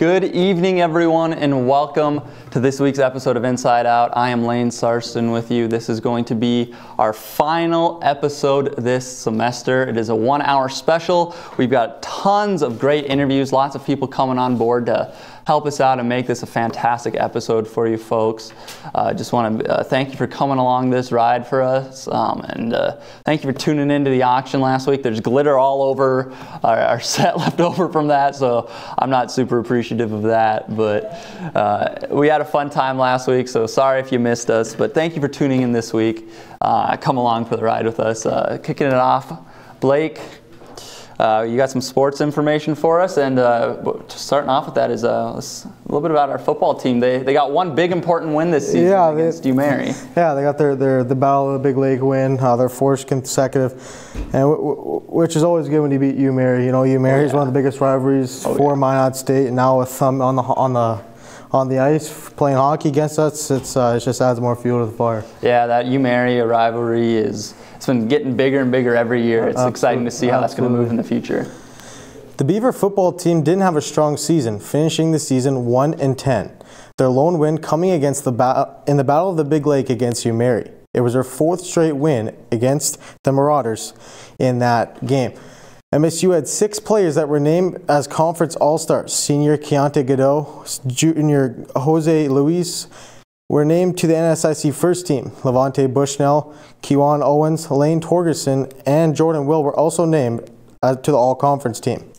Good evening, everyone, and welcome to this week's episode of Inside Out. I am Lane Sarston with you. This is going to be our final episode this semester. It is a 1-hour special. We've got tons of great interviews, lots of people coming on board to help us out and make this a fantastic episode for you folks. Just want to thank you for coming along this ride for us, and thank you for tuning into the auction last week. There's glitter all over our set left over from that, so I'm not super appreciative of that, but we had a fun time last week, so sorry if you missed us, but thank you for tuning in this week. Come along for the ride with us. Kicking it off, Blake, you got some sports information for us, and starting off with that is a little bit about our football team. They got one big important win this season against UMary. Yeah, they got the Battle of the Big Lake win, their fourth consecutive, and which is always good when you beat UMary. You know, UMary is one of the biggest rivalries for Minot State, and now with them on the ice playing hockey against us, it just adds more fuel to the fire. Yeah, that UMary rivalry it's been getting bigger and bigger every year. It's exciting to see how that's going to move in the future. The Beaver football team didn't have a strong season, finishing the season 1-10. Their lone win coming against in the Battle of the Big Lake against UMary. It was their fourth straight win against the Marauders in that game. MSU had 6 players that were named as conference all-stars. Senior Keontae Godot, junior Jose Luis were named to the NSIC first team. Levante Bushnell, Kewan Owens, Lane Torgerson, and Jordan Will were also named to the all-conference team.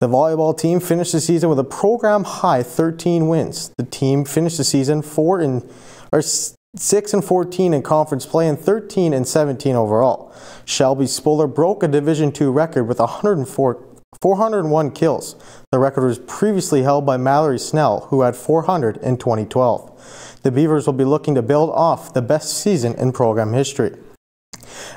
The volleyball team finished the season with a program-high 13 wins. The team finished the season 6-14 in conference play and 13-17 overall. Shelby Spuller broke a Division II record with 401 kills. The record was previously held by Mallory Snell, who had 400 in 2012. The Beavers will be looking to build off the best season in program history.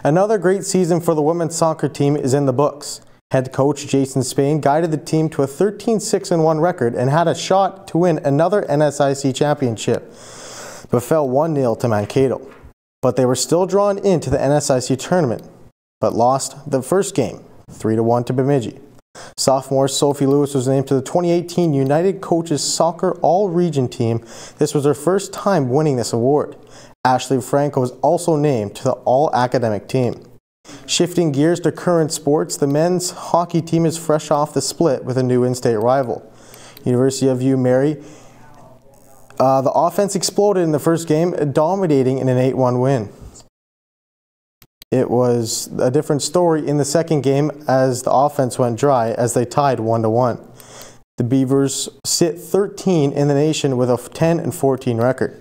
Another great season for the women's soccer team is in the books. Head coach Jason Spain guided the team to a 13-6-1 record and had a shot to win another NSIC championship, but fell 1-0 to Mankato. But they were still drawn into the NSIC tournament, but lost the first game 3-1 to Bemidji. Sophomore Sophie Lewis was named to the 2018 United Coaches Soccer All-Region team. This was her first time winning this award. Ashley Franco was also named to the All-Academic team. Shifting gears to current sports, the men's hockey team is fresh off the split with a new in-state rival. University of UMary. The offense exploded in the first game, dominating in an 8-1 win. It was a different story in the second game as the offense went dry as they tied 1-1. The Beavers sit 13 in the nation with a 10-14 record.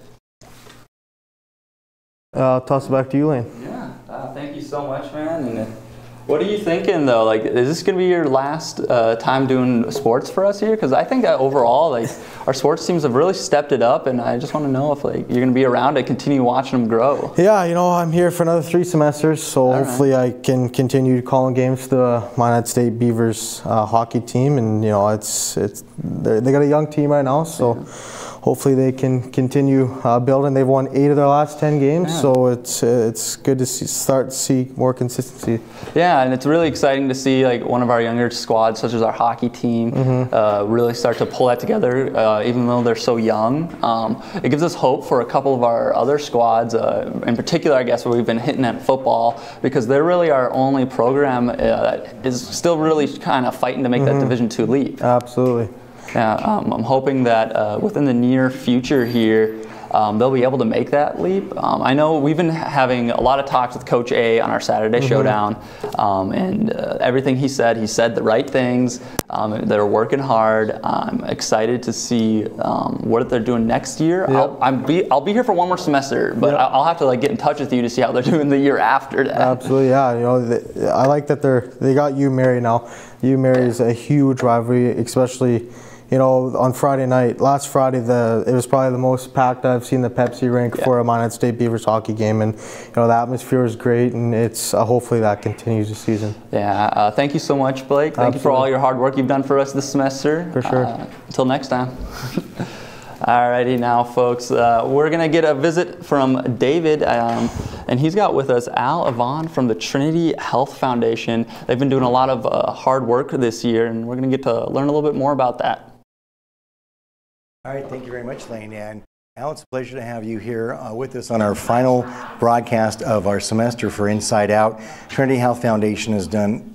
I'll toss it back to you, Lane. Yeah, thank you so much, man. And what are you thinking, though? Like, is this going to be your last time doing sports for us here? Because I think overall, like, our sports teams have really stepped it up, and I just want to know if, like, you're going to be around to continue watching them grow. Yeah, you know, I'm here for another 3 semesters, so hopefully I can continue calling games to the Minot State Beavers hockey team, and you know, they got a young team right now, so. Hopefully they can continue building. They've won 8 of their last 10 games, so it's good to start to see more consistency. Yeah, and it's really exciting to see like one of our younger squads, such as our hockey team, really start to pull that together, even though they're so young. It gives us hope for a couple of our other squads, in particular, I guess, where we've been hitting at football, because they're really our only program that is still really kind of fighting to make that Division II leap. Absolutely. Yeah, I'm hoping that within the near future here, they'll be able to make that leap. I know we've been having a lot of talks with Coach A on our Saturday showdown, and everything he said the right things. They're working hard. I'm excited to see what they're doing next year. Yep. I'll be here for 1 more semester, but I'll have to like get in touch with you to see how they're doing the year after that. Absolutely, yeah. You know, I like that they got UMary now. UMary is a huge rivalry, especially. You know, on Friday night, last Friday, it was probably the most packed I've seen the Pepsi rink for a Minot State Beavers hockey game, and you know the atmosphere is great, and it's hopefully that continues this season. Yeah, thank you so much, Blake. Thank you for all your hard work you've done for us this semester. For sure. Until next time. Alrighty, now, folks, we're gonna get a visit from David, and he's got with us Al Avon from the Trinity Health Foundation. They've been doing a lot of hard work this year, and we're gonna get to learn a little bit more about that. All right, thank you very much, Lane. And Al, it's a pleasure to have you here with us on our final broadcast of our semester for Inside Out. Trinity Health Foundation has done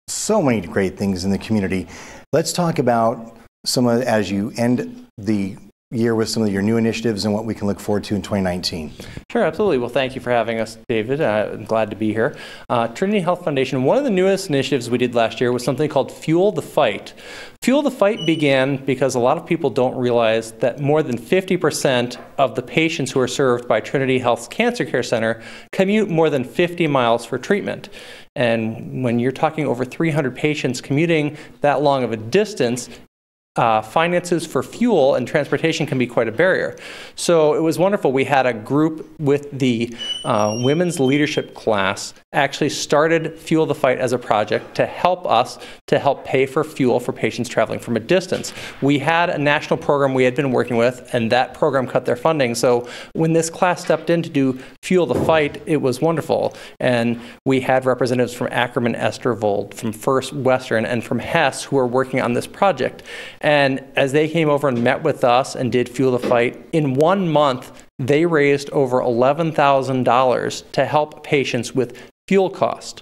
so many great things in the community. Let's talk about as you end the year with some of your new initiatives and what we can look forward to in 2019. Sure, absolutely. Well, thank you for having us, David. I'm glad to be here. Trinity Health Foundation, one of the newest initiatives we did last year was something called Fuel the Fight. Fuel the Fight began because a lot of people don't realize that more than 50% of the patients who are served by Trinity Health's Cancer Care Center commute more than 50 miles for treatment. And when you're talking over 300 patients commuting that long of a distance, finances for fuel and transportation can be quite a barrier. So it was wonderful. We had a group with the women's leadership class actually started Fuel the Fight as a project to help us to help pay for fuel for patients traveling from a distance. We had a national program we had been working with, and that program cut their funding. So when this class stepped in to do Fuel the Fight, it was wonderful. And we had representatives from Ackerman Estervold, from First Western, and from Hess who are working on this project. And as they came over and met with us and did Fuel the Fight, in 1 month, they raised over $11,000 to help patients with fuel cost.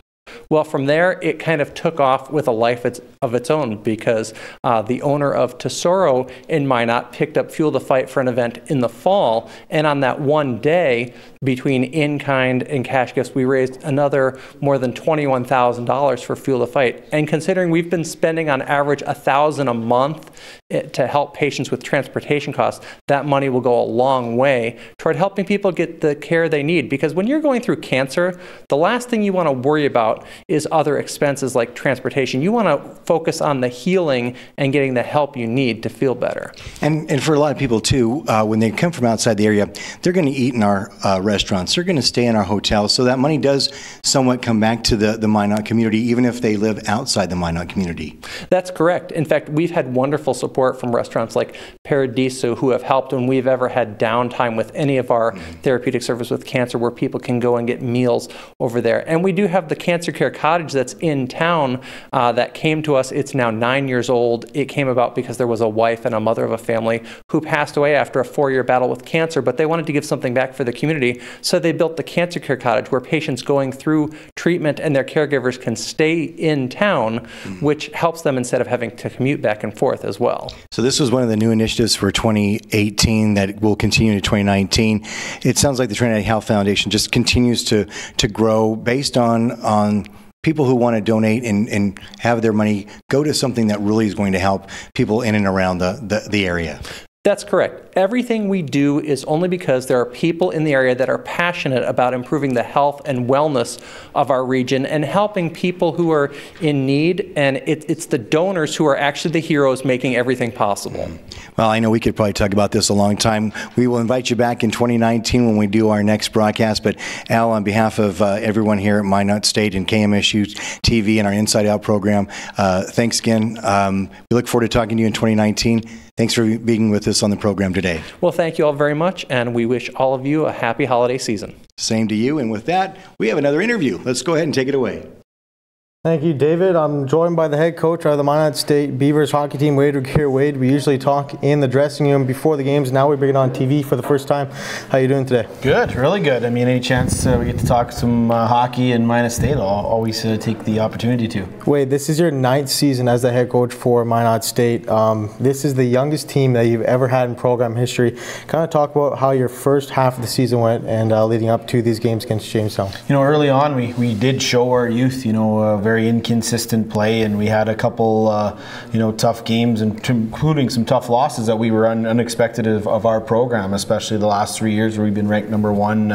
Well, from there, it kind of took off with a life of its own because the owner of Tesoro in Minot picked up Fuel the Fight for an event in the fall. And on that one day, between in-kind and cash gifts, we raised another more than $21,000 for Fuel the Fight. And considering we've been spending on average $1,000 a month to help patients with transportation costs, that money will go a long way toward helping people get the care they need. Because when you're going through cancer, the last thing you want to worry about is other expenses like transportation. You want to focus on the healing and getting the help you need to feel better. And for a lot of people too, when they come from outside the area, they're going to eat in our restaurants. They're going to stay in our hotels. So that money does somewhat come back to the Minot community, even if they live outside the Minot community. That's correct. In fact, we've had wonderful support from restaurants like Paradiso who have helped when we've ever had downtime with any of our therapeutic service with cancer where people can go and get meals over there. And we do have the Cancer Care Cottage that's in town that came to us. It's now 9 years old. It came about because there was a wife and a mother of a family who passed away after a 4-year battle with cancer, but they wanted to give something back for the community. So they built the Cancer Care Cottage where patients going through treatment and their caregivers can stay in town, which helps them instead of having to commute back and forth as well. So this was one of the new initiatives for 2018 that will continue to 2019. It sounds like the Trinity Health Foundation just continues to grow based on people who want to donate and have their money go to something that really is going to help people in and around the area. That's correct. Everything we do is only because there are people in the area that are passionate about improving the health and wellness of our region and helping people who are in need. And it's the donors who are actually the heroes making everything possible. Well, I know we could probably talk about this a long time. We will invite you back in 2019 when we do our next broadcast. But Al, on behalf of everyone here at Minot State and KMSU TV and our Inside Out program, thanks again. We look forward to talking to you in 2019. Thanks for being with us on the program today. Well, thank you all very much, and we wish all of you a happy holiday season. Same to you. And with that, we have another interview. Let's go ahead and take it away. Thank you, David. I'm joined by the head coach of the Minot State Beavers hockey team, Wade Ruggiero. Wade, we usually talk in the dressing room before the games. Now we bring it on TV for the first time. How are you doing today? Good, really good. I mean, any chance we get to talk some hockey in Minot State, I'll always take the opportunity to. Wade, this is your 9th season as the head coach for Minot State. This is the youngest team that you've ever had in program history. Kind of talk about how your first half of the season went and leading up to these games against Jamestown. You know, early on we did show our youth, very inconsistent play, and we had a couple, tough games, including some tough losses that we were unexpected of our program, especially the last 3 years where we've been ranked number 1,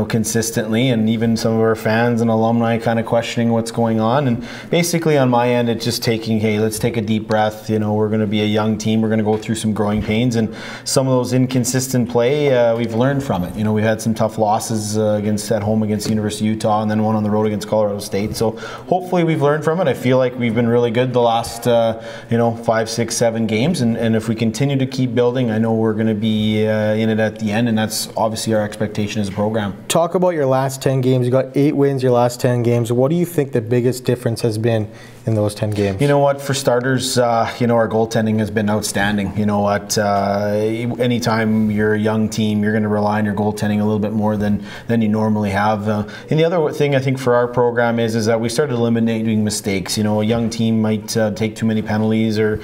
consistently, and even some of our fans and alumni kind of questioning what's going on. And basically on my end, it's just let's take a deep breath. We're going to be a young team. We're going to go through some growing pains, and some of those inconsistent play, we've learned from it. We had some tough losses at home against University of Utah, and then one on the road against Colorado State. So hopefully we've learned from it. I feel like we've been really good the last 5, 6, 7 games, and if we continue to keep building, I know we're going to be in it at the end, and that's obviously our expectation as a program. Talk about your last 10 games. You got 8 wins your last 10 games. What do you think the biggest difference has been in those 10 games? You know what, for starters, our goaltending has been outstanding. You know what, anytime you're a young team, you're going to rely on your goaltending a little bit more than you normally have. And the other thing I think for our program is that we started eliminating mistakes. You know, a young team might take too many penalties or,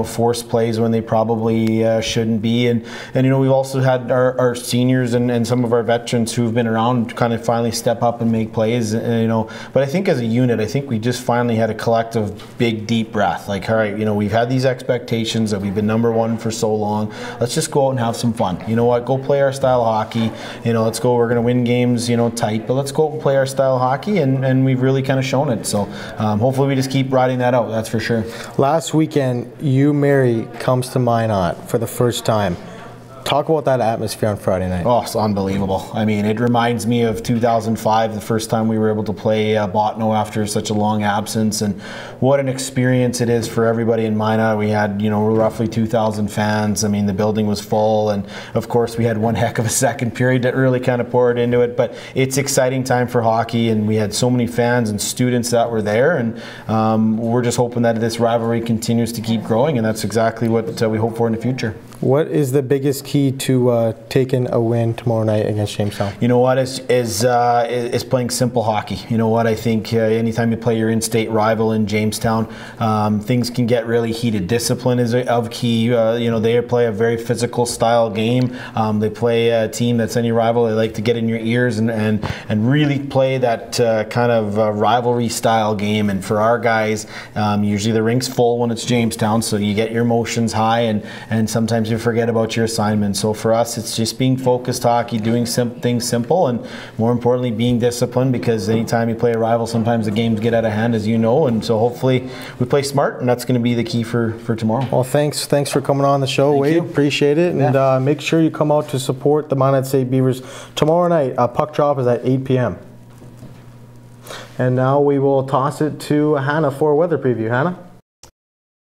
force plays when they probably shouldn't be. And we've also had our seniors and some of our veterans who've been around kind of finally step up and make plays. But I think as a unit, I think we just finally had a collective big deep breath. Like, all right, we've had these expectations that we've been number one for so long. Let's just go out and have some fun. You know what? Go play our style of hockey. Let's go. We're going to win games, tight, but let's go out and play our style of hockey, and we've really kind of shown it. So hopefully we just keep riding that out. That's for sure. Last weekend, Mary comes to Minot for the first time. Talk about that atmosphere on Friday night. Oh, it's unbelievable. I mean, it reminds me of 2005, the first time we were able to play Botno after such a long absence, and what an experience it is for everybody in Minot. We had, roughly 2,000 fans. I mean, the building was full, and of course we had one heck of a second period that really kind of poured into it, but it's exciting time for hockey, and we had so many fans and students that were there, and we're just hoping that this rivalry continues to keep growing, and that's exactly what we hope for in the future. What is the biggest key to taking a win tomorrow night against Jamestown? You know what, is playing simple hockey. You know what, I think anytime you play your in-state rival in Jamestown, things can get really heated. Discipline is of key. They play a very physical style game. They play a team that's any rival. They like to get in your ears and really play that kind of rivalry style game. And for our guys, usually the rink's full when it's Jamestown, so you get your emotions high, and sometimes you forget about your assignment. So for us, it's just being focused hockey, doing things simple, and more importantly, being disciplined, because anytime you play a rival, sometimes the games get out of hand, as you know, and so hopefully we play smart, and that's going to be the key for tomorrow. Well, thanks for coming on the show, Wade. Appreciate it, and make sure you come out to support the Minot State Beavers tomorrow night. Puck drop is at 8 p.m. And now we will toss it to Hannah for a weather preview. Hannah?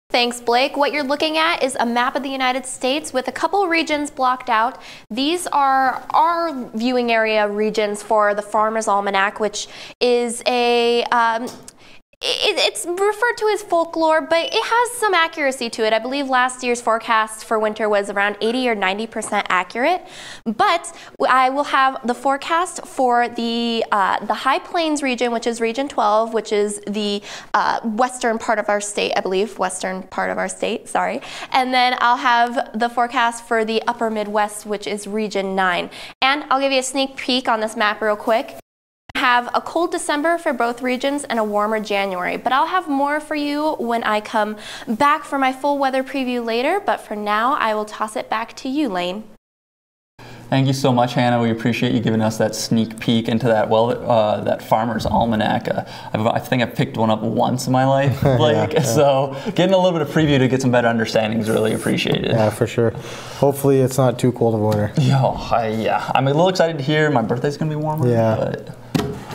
Thanks, Blake. What you're looking at is a map of the United States with a couple regions blocked out. These are our viewing area regions for the Farmer's Almanac, which is a it's referred to as folklore, but it has some accuracy to it. I believe last year's forecast for winter was around 80 or 90% accurate. But I will have the forecast for the High Plains region, which is Region 12, which is the western part of our state, I believe, western part of our state, sorry. And then I'll have the forecast for the Upper Midwest, which is Region 9. And I'll give you a sneak peek on this map real quick. Have a cold December for both regions and a warmer January, but I'll have more for you when I come back for my full weather preview later. But for now, I will toss it back to you, Lane. Thank you so much, Hannah. We appreciate you giving us that sneak peek into that that Farmer's Almanac. I think I've picked one up once in my life, Blake. Yeah. So getting a little bit of preview to get some better understanding is really appreciated. Yeah, for sure. Hopefully it's not too cold of a winter. Yeah, I'm a little excited to hear my birthday's going to be warmer. Yeah. But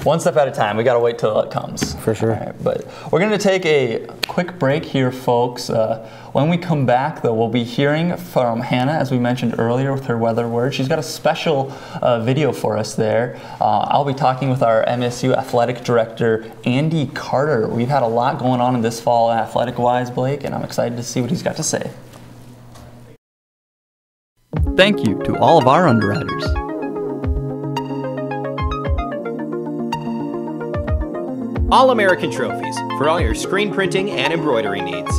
one step at a time. We got to wait till it comes. For sure. Right, but we're going to take a quick break here, folks. When we come back, though, we'll be hearing from Hannah, as we mentioned earlier, with her weather word. She's got a special video for us there. I'll be talking with our MSU athletic director, Andy Carter. We've had a lot going on in this fall athletic-wise, Blake, and I'm excited to see what he's got to say. Thank you to all of our underwriters. All-American Trophies for all your screen printing and embroidery needs.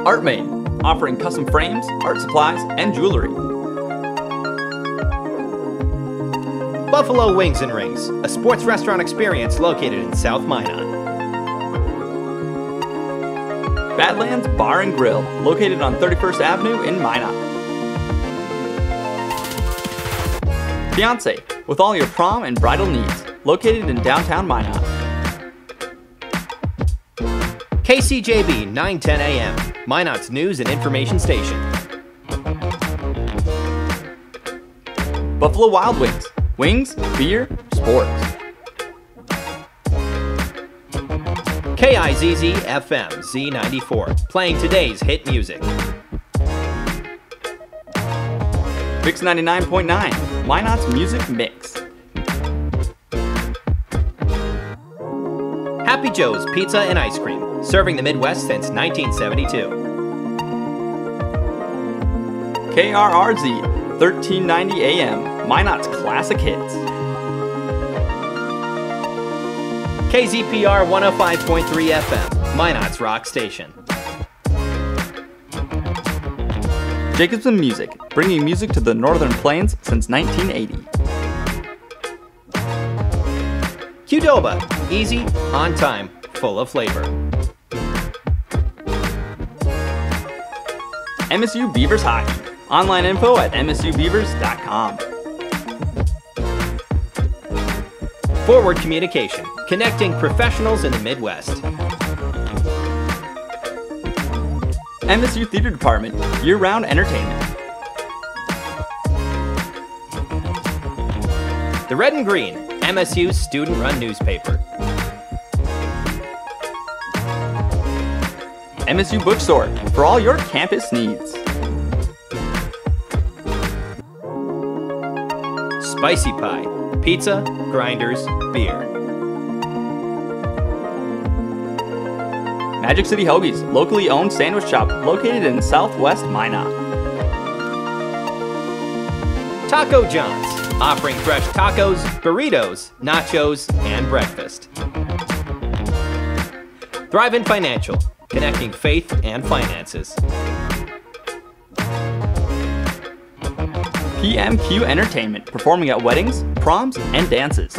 ArtMain, offering custom frames, art supplies, and jewelry. Buffalo Wings and Rings, a sports restaurant experience located in South Minot. Badlands Bar and Grill, located on 31st Avenue in Minot. Fiance, with all your prom and bridal needs, located in downtown Minot. KCJB 910 AM, Minot's news and information station. Buffalo Wild Wings, wings, beer, sports. KIZZ FM Z94, playing today's hit music. Mix 99.9, Minot's Music Mix. Happy Joe's Pizza and Ice Cream, serving the Midwest since 1972. KRRZ, 1390 AM, Minot's Classic Hits. KZPR 105.3 FM, Minot's Rock Station. Jacobson Music, bringing music to the Northern Plains since 1980. Qdoba, easy, on time, full of flavor. MSU Beavers Hockey, online info at msubeavers.com. Forward Communication, connecting professionals in the Midwest. MSU Theater Department, year-round entertainment. The Red and Green, MSU's student-run newspaper. MSU Bookstore, for all your campus needs. Spicy Pie, pizza, grinders, beer. Magic City Hoagies, locally owned sandwich shop located in Southwest Minot. Taco John's, offering fresh tacos, burritos, nachos, and breakfast. Thrivent Financial, connecting faith and finances. PMQ Entertainment, performing at weddings, proms, and dances.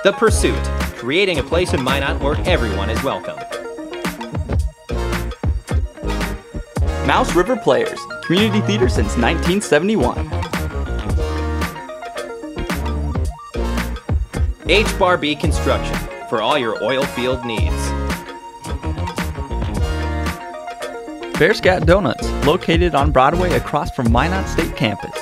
The Pursuit, creating a place in Minot where everyone is welcome. Mouse River Players, community theater since 1971. H-Bar-B Construction, for all your oil field needs. Bear Scat Donuts, located on Broadway across from Minot State Campus.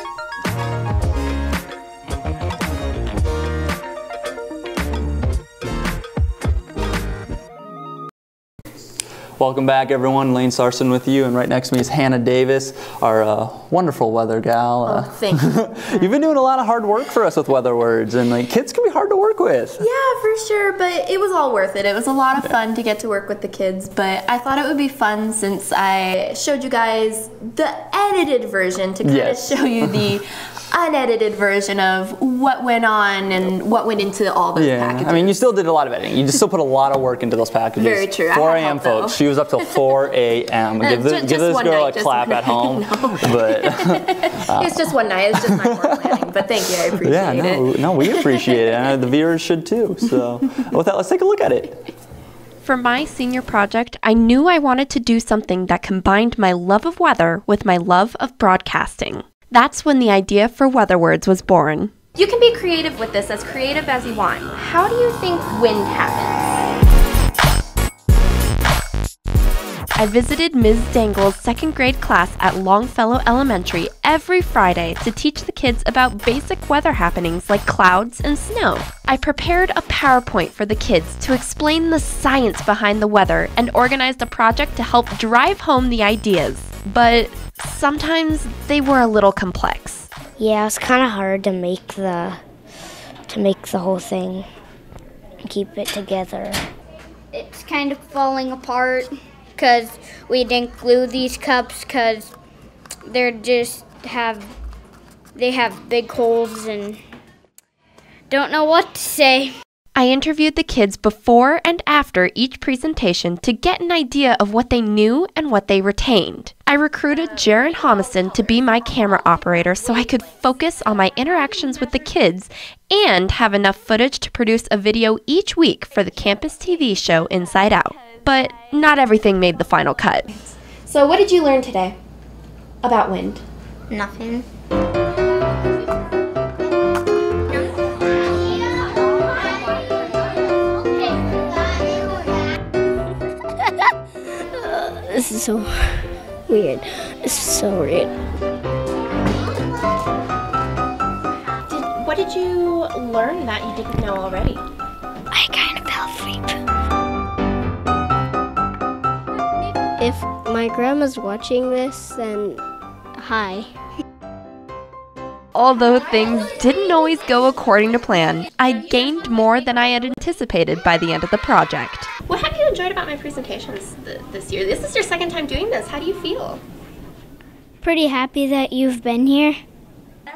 Welcome back, everyone. Lane Sarson with you, and right next to me is Hannah Davis, our wonderful weather gal. Oh, thank you. You've been doing a lot of hard work for us with weather words, and like kids can be hard to work with. Yeah, for sure, but it was all worth it. It was a lot of fun to get to work with the kids, but I thought it would be fun since I showed you guys the edited version to kind of show you the unedited version of what went on and what went into all those packages. I mean, you still did a lot of editing. You just still put a lot of work into those packages. Very true. 4 a.m. folks. She was up till 4 a.m. Give this girl a clap at home. But it's just one night. It's just not more planning. But thank you. I appreciate it. No, we appreciate it. And the viewers should too. So with that, let's take a look at it. For my senior project, I knew I wanted to do something that combined my love of weather with my love of broadcasting. That's when the idea for Weather Words was born. You can be creative with this, as creative as you want. How do you think wind happens? I visited Ms. Dangle's second grade class at Longfellow Elementary every Friday to teach the kids about basic weather happenings like clouds and snow. I prepared a PowerPoint for the kids to explain the science behind the weather and organized a project to help drive home the ideas. But sometimes they were a little complex. Yeah, it's kind of hard to make the whole thing and keep it together. It's kind of falling apart because we didn't glue these cups because they have big holes and don't know what to say. I interviewed the kids before and after each presentation to get an idea of what they knew and what they retained. I recruited Jaron Homison to be my camera operator so I could focus on my interactions with the kids and have enough footage to produce a video each week for the campus TV show Inside Out. But not everything made the final cut. So what did you learn today about wind? Nothing. This is so weird. This is so weird. What did you learn that you didn't know already? I kind of healthy. If my grandma's watching this, then hi. Although things didn't always go according to plan, I gained more than I had anticipated by the end of the project. What have you enjoyed about my presentations this year? This is your second time doing this. How do you feel? Pretty happy that you've been here.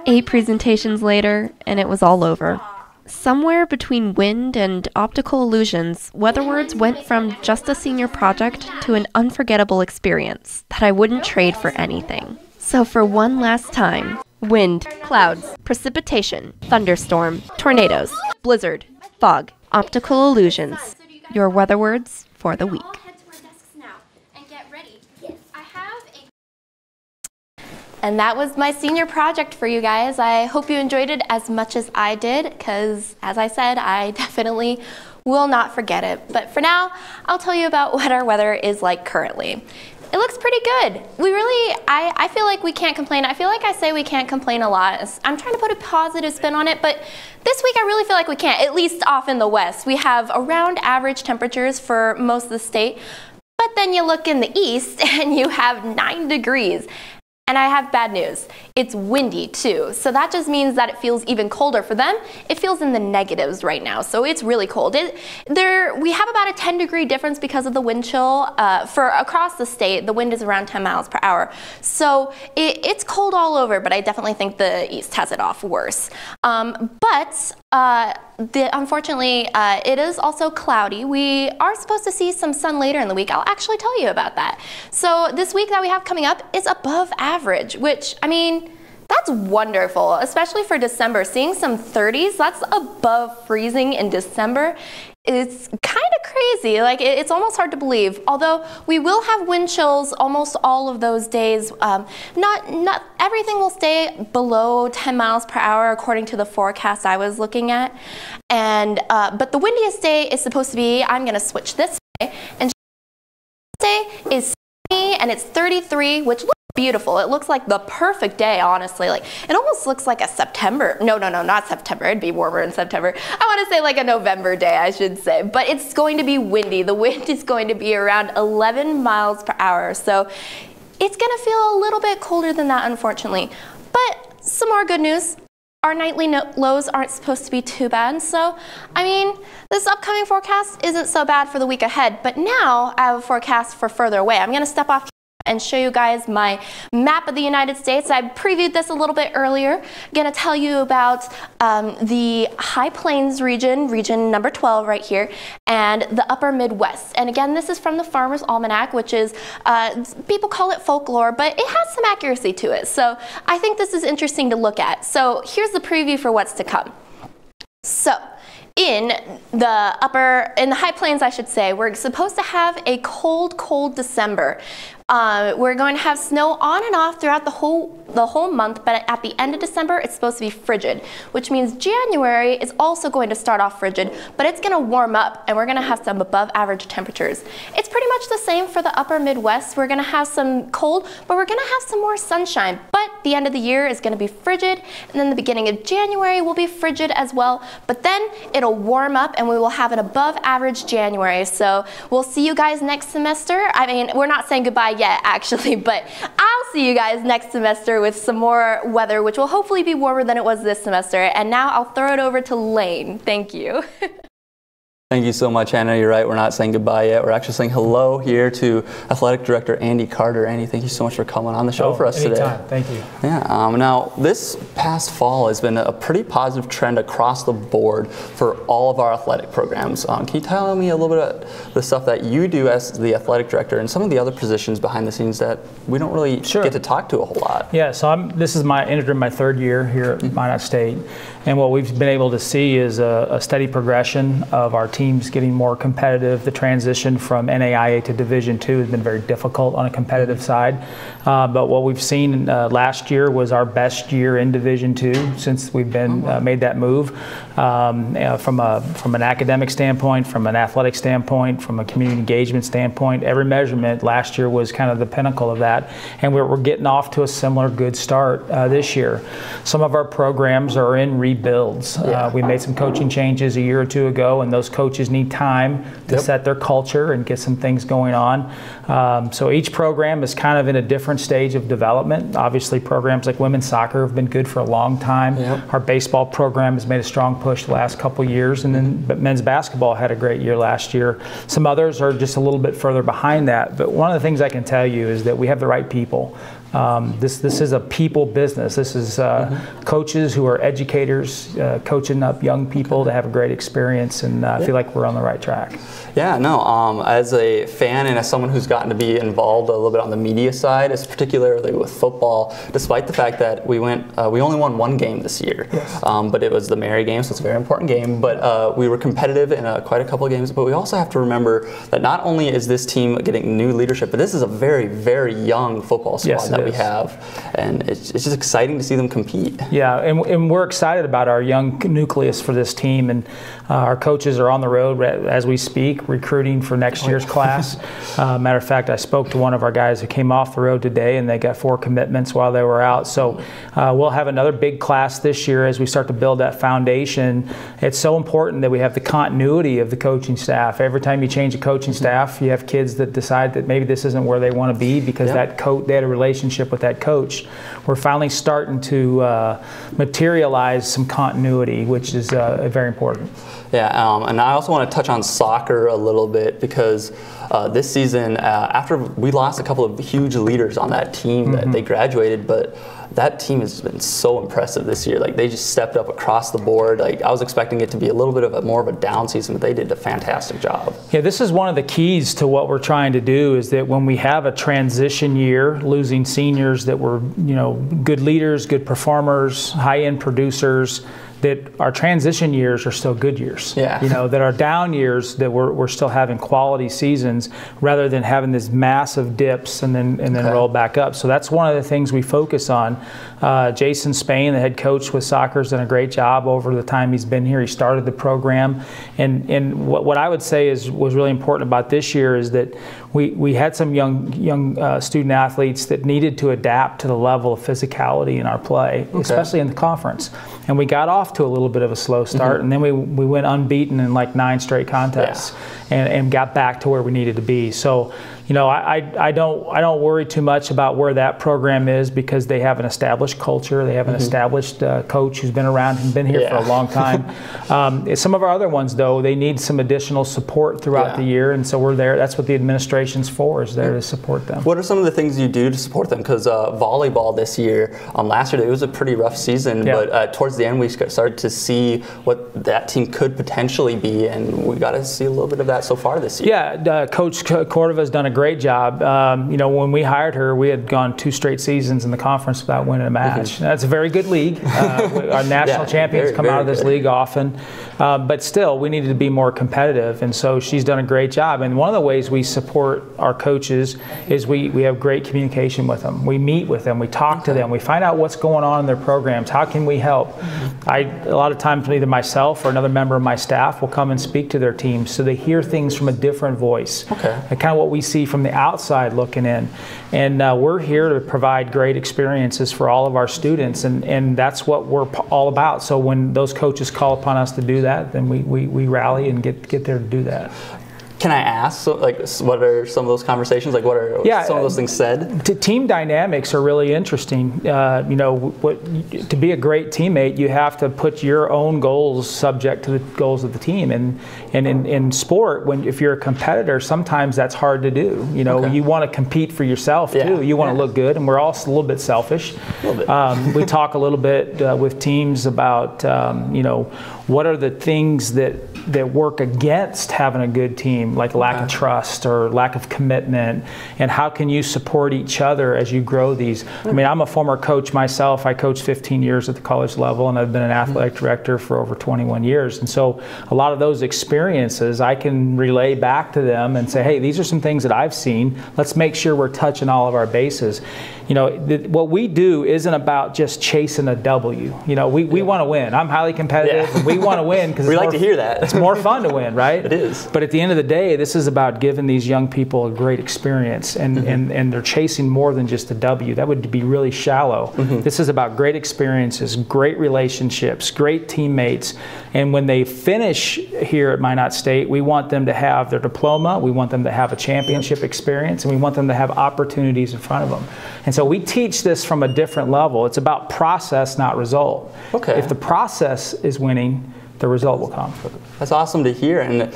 8 presentations later, and it was all over. Somewhere between wind and optical illusions, WeatherWords went from just a senior project to an unforgettable experience that I wouldn't trade for anything. So for one last time, wind, clouds, precipitation, thunderstorm, tornadoes, blizzard, fog, optical illusions. Your WeatherWords for the week. And that was my senior project for you guys. I hope you enjoyed it as much as I did, because as I said, I definitely will not forget it. But for now, I'll tell you about what our weather is like currently. It looks pretty good. I feel like we can't complain. I feel like I say we can't complain a lot. I'm trying to put a positive spin on it, but this week I really feel like we can't, at least off in the west. We have around average temperatures for most of the state, but then you look in the east and you have 9 degrees. And I have bad news. It's windy too. So that just means that it feels even colder for them. It feels in the negatives right now. So it's really cold. We have about a 10-degree difference because of the wind chill. For across the state, the wind is around 10 miles per hour. So it's cold all over, but I definitely think the east has it off worse. Unfortunately, it is also cloudy. We are supposed to see some sun later in the week. I'll actually tell you about that. So this week that we have coming up is above average, which, I mean, that's wonderful, especially for December. Seeing some 30s, that's above freezing in December. It's kind of crazy. Like, it's almost hard to believe. Although we will have wind chills almost all of those days. Not everything will stay below 10 miles per hour according to the forecast I was looking at. But the windiest day is supposed to be, I'm going to switch this way, and day is sunny and it's 33, which looks beautiful. It looks like the perfect day, honestly. Like, it almost looks like a September. No, not September. It'd be warmer in September. I want to say like a November day, I should say. But it's going to be windy. The wind is going to be around 11 miles per hour. So it's going to feel a little bit colder than that, unfortunately. But some more good news. Our nightly lows aren't supposed to be too bad. So, I mean, this upcoming forecast isn't so bad for the week ahead. But now I have a forecast for further away. I'm going to step off and show you guys my map of the United States. I previewed this a little bit earlier. I'm going to tell you about the High Plains region number 12 right here, and the Upper Midwest. And again, this is from the Farmer's Almanac, which is, people call it folklore, but it has some accuracy to it. So I think this is interesting to look at. So here's the preview for what's to come. So in the High Plains, I should say, we're supposed to have a cold December. We're going to have snow on and off throughout the whole month, but at the end of December, it's supposed to be frigid, which means January is also going to start off frigid, but it's going to warm up, and we're going to have some above average temperatures. It's pretty much the same for the Upper Midwest. We're going to have some cold, but we're going to have some more sunshine. But the end of the year is going to be frigid, and then the beginning of January will be frigid as well, but then it'll warm up, and we will have an above average January. So we'll see you guys next semester. I mean, we're not saying goodbye yet, actually, but I'll see you guys next semester with some more weather, which will hopefully be warmer than it was this semester. And now I'll throw it over to Lane. Thank you. Thank you so much, Hannah. You're right, we're not saying goodbye yet. We're actually saying hello here to Athletic Director Andy Carter. Andy, thank you so much for coming on the show for us today. Thank you. Yeah. Now, this past fall has been a pretty positive trend across the board for all of our athletic programs. Can you tell me a little bit about the stuff that you do as the Athletic Director and some of the other positions behind the scenes that we don't really get to talk to a whole lot? Yeah, so this is my 3rd year here at Minot State, and what we've been able to see is a steady progression of our teams getting more competitive. The transition from NAIA to Division II has been very difficult on a competitive side, but what we've seen last year was our best year in Division II since we've been made that move. from an academic standpoint, from an athletic standpoint, from a community engagement standpoint. Every measurement last year was kind of the pinnacle of that, and we're getting off to a similar good start this year. Some of our programs are in rebuilds. We made some coaching changes a year or two ago, and those coaches need time to set their culture and get some things going on. So each program is kind of in a different stage of development. Obviously, programs like women's soccer have been good for a long time. Our baseball program has made a strong push the last couple of years, and then men's basketball had a great year last year. Some others are just a little bit further behind that. But one of the things I can tell you is that we have the right people. This is a people business. This is coaches who are educators, coaching up young people to have a great experience, and I feel like we're on the right track. Yeah, no, as a fan and as someone who's gotten to be involved a little bit on the media side, particularly with football, despite the fact that we only won one game this year, but it was the Mary game, so it's a very important game, but we were competitive in quite a couple of games, but we also have to remember that not only is this team getting new leadership, but this is a very, very young football squad that we have, and it's just exciting to see them compete. Yeah, and we're excited about our young nucleus for this team, and our coaches are on the road as we speak, recruiting for next year's class. Matter of fact, I spoke to one of our guys who came off the road today, and they got 4 commitments while they were out. So we'll have another big class this year as we start to build that foundation. It's so important that we have the continuity of the coaching staff. Every time you change a coaching staff, you have kids that decide that maybe this isn't where they want to be because they had a relationship with that coach. We're finally starting to materialize some continuity, which is very important. Yeah, and I also want to touch on soccer a little bit because this season, after we lost a couple of huge leaders on that team that they graduated, but that team has been so impressive this year. Like, they just stepped up across the board. Like, I was expecting it to be a little bit of more of a down season, but they did a fantastic job. Yeah, this is one of the keys to what we're trying to do, is that when we have a transition year, losing seniors that were, good leaders, good performers, high-end producers, that our transition years are still good years. That our down years, that we're still having quality seasons rather than having these massive dips and then roll back up. So that's one of the things we focus on. Jason Spain, the head coach with soccer, has done a great job over the time he's been here. He started the program, and what I would say was really important about this year is that we had some young student athletes that needed to adapt to the level of physicality in our play, especially in the conference. And we got off to a little bit of a slow start, and then we went unbeaten in like 9 straight contests, and got back to where we needed to be. So, I don't worry too much about where that program is, because they have an established culture. They have an established coach who's been around and been here for a long time. Some of our other ones, though, they need some additional support throughout the year, and so we're there. That's what the administration's for, is there to support them. What are some of the things you do to support them? Because volleyball this year, last year it was a pretty rough season, but towards the end we started to see what that team could potentially be, and we got to see a little bit of that so far this year. Yeah, Coach Cordova's done a great job. When we hired her, we had gone 2 straight seasons in the conference without winning a match. That's a very good league. Our national champions come out of this league often, but still we needed to be more competitive, and so she's done a great job. And one of the ways we support our coaches is we have great communication with them. We meet with them, we talk to them, we find out what's going on in their programs. How can we help? A lot of times either myself or another member of my staff will come and speak to their teams, so they hear things from a different voice. Kind of what we see from the outside looking in. And we're here to provide great experiences for all of our students, and that's what we're all about. So when those coaches call upon us to do that, then we rally and get there to do that. Can I ask, what are some of those conversations? Like, what are some of those things said? Team dynamics are really interesting. To be a great teammate, you have to put your own goals subject to the goals of the team. And in sport, if you're a competitor, sometimes that's hard to do. You want to compete for yourself too. You want to look good, and we're all a little bit selfish. We talk a little bit with teams about what are the things that work against having a good team, like lack of trust or lack of commitment, and how can you support each other as you grow these? I mean, I'm a former coach myself. I coached 15 years at the college level, and I've been an athletic director for over 21 years. And so a lot of those experiences I can relay back to them and say, hey, these are some things that I've seen. Let's make sure we're touching all of our bases. What we do isn't about just chasing a W. We want to win. I'm highly competitive, and we want to win because we like to hear that. It's more fun to win, right? It is. But at the end of the day, this is about giving these young people a great experience, and they're chasing more than just a W. That would be really shallow. This is about great experiences, great relationships, great teammates, and when they finish here at Minot State, we want them to have their diploma, we want them to have a championship experience, and we want them to have opportunities in front of them. And so we teach this from a different level. It's about process, not result. Okay. If the process is winning, the result will come. That's awesome to hear. And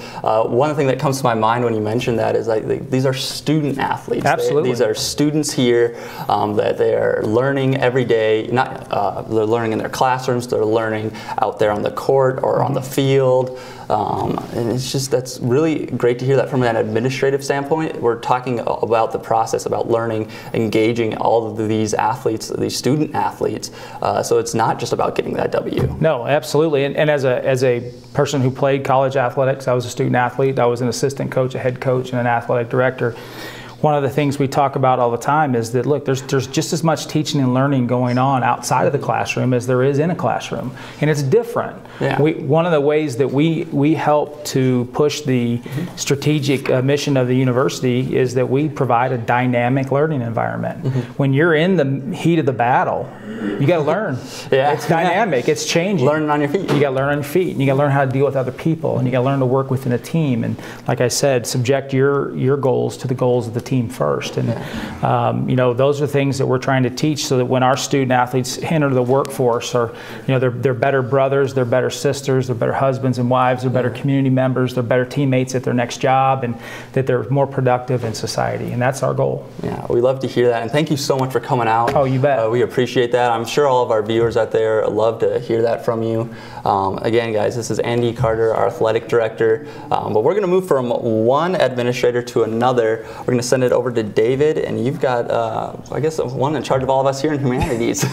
one thing that comes to my mind when you mention that is like these are student athletes. Absolutely. These are students here that they are learning every day. Not they're learning in their classrooms. They're learning out there on the court or on the field. And it's just, that's really great to hear that from an administrative standpoint. We're talking about the process, about learning, engaging all of these athletes, these student athletes. So it's not just about getting that W. No, absolutely. And as a person who played college athletics, I was a student athlete. I was an assistant coach, a head coach, and an athletic director. One of the things we talk about all the time is that, look, there's just as much teaching and learning going on outside of the classroom as there is in a classroom, and it's different. Yeah. One of the ways that we help to push the strategic mission of the university is that we provide a dynamic learning environment. When you're in the heat of the battle, you got to learn. It's dynamic. It's changing. Learning on your feet. You got to learn on your feet, and you got to learn how to deal with other people, and you got to learn to work within a team. And like I said, subject your goals to the goals of the team first. And those are things that we're trying to teach, so that when our student athletes enter the workforce, or they're better brothers, they're better sisters, they're better husbands and wives, they're better community members, they're better teammates at their next job, and that they're more productive in society. And that's our goal. Yeah, we love to hear that, and thank you so much for coming out. Oh, you bet. We appreciate that. I'm sure all of our viewers out there love to hear that from you. Again, guys, this is Andy Carter, our athletic director. But we're going to move from one administrator to another. We're going to send it over to David, and you've got, I guess, one in charge of all of us here in humanities.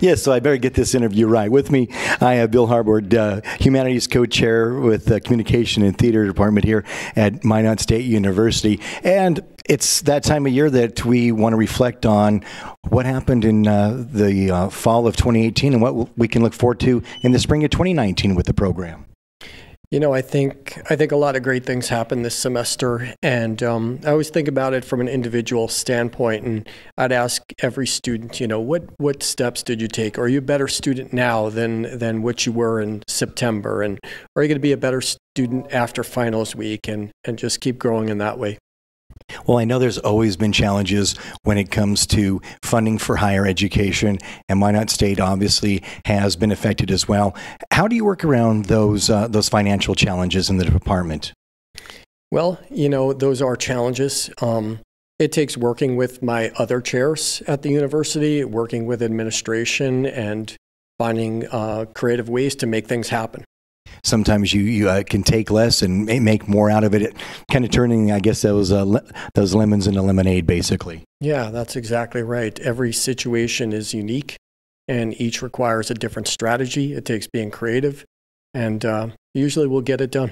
Yes, so I better get this interview right. With me, I have Bill Harbord, humanities co-chair with the Communication and Theater Department here at Minot State University. And it's that time of year that we want to reflect on what happened in the fall of 2018 and what we can look forward to in the spring of 2019 with the program. I think a lot of great things happened this semester, and I always think about it from an individual standpoint, and I'd ask every student, what steps did you take? Are you a better student now than what you were in September? And are you going to be a better student after finals week, and just keep growing in that way? Well, I know there's always been challenges when it comes to funding for higher education, and Minot State obviously has been affected as well. How do you work around those financial challenges in the department? Well, those are challenges. It takes working with my other chairs at the university, working with administration, and finding creative ways to make things happen. Sometimes you can take less and make more out of it, kind of turning, I guess, those lemons into lemonade, basically. Yeah, that's exactly right. Every situation is unique, and each requires a different strategy. It takes being creative, and usually we'll get it done.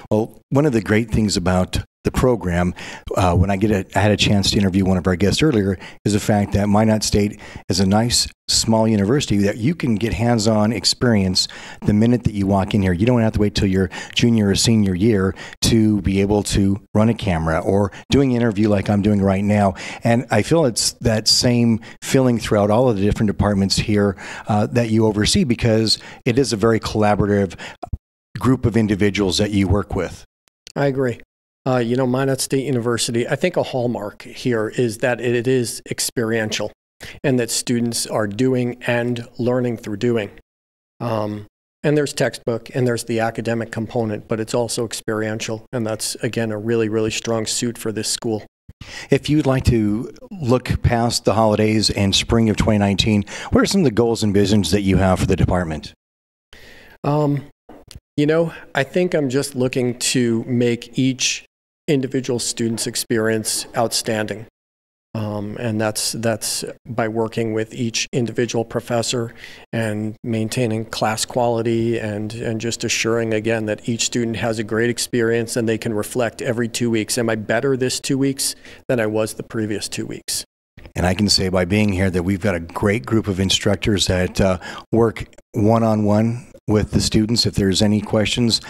Well, one of the great things about the program, when I had a chance to interview one of our guests earlier, is the fact that Minot State is a nice, small university that you can get hands-on experience the minute that you walk in here. You don't have to wait till your junior or senior year to be able to run a camera or doing an interview like I'm doing right now. And I feel it's that same feeling throughout all of the different departments here that you oversee, because it is a very collaborative group of individuals that you work with. I agree. Minot State University, I think a hallmark here is that it is experiential, and that students are doing and learning through doing. And there's textbook and there's the academic component, but it's also experiential. And that's, again, a really, really strong suit for this school. If you'd like to look past the holidays and spring of 2019, what are some of the goals and visions that you have for the department? I think I'm just looking to make each individual student's experience outstanding. And that's by working with each individual professor and maintaining class quality and just assuring, again, that each student has a great experience and they can reflect every 2 weeks. Am I better this 2 weeks than I was the previous 2 weeks? And I can say by being here that we've got a great group of instructors that work one-on-one with the students. If there's any questions,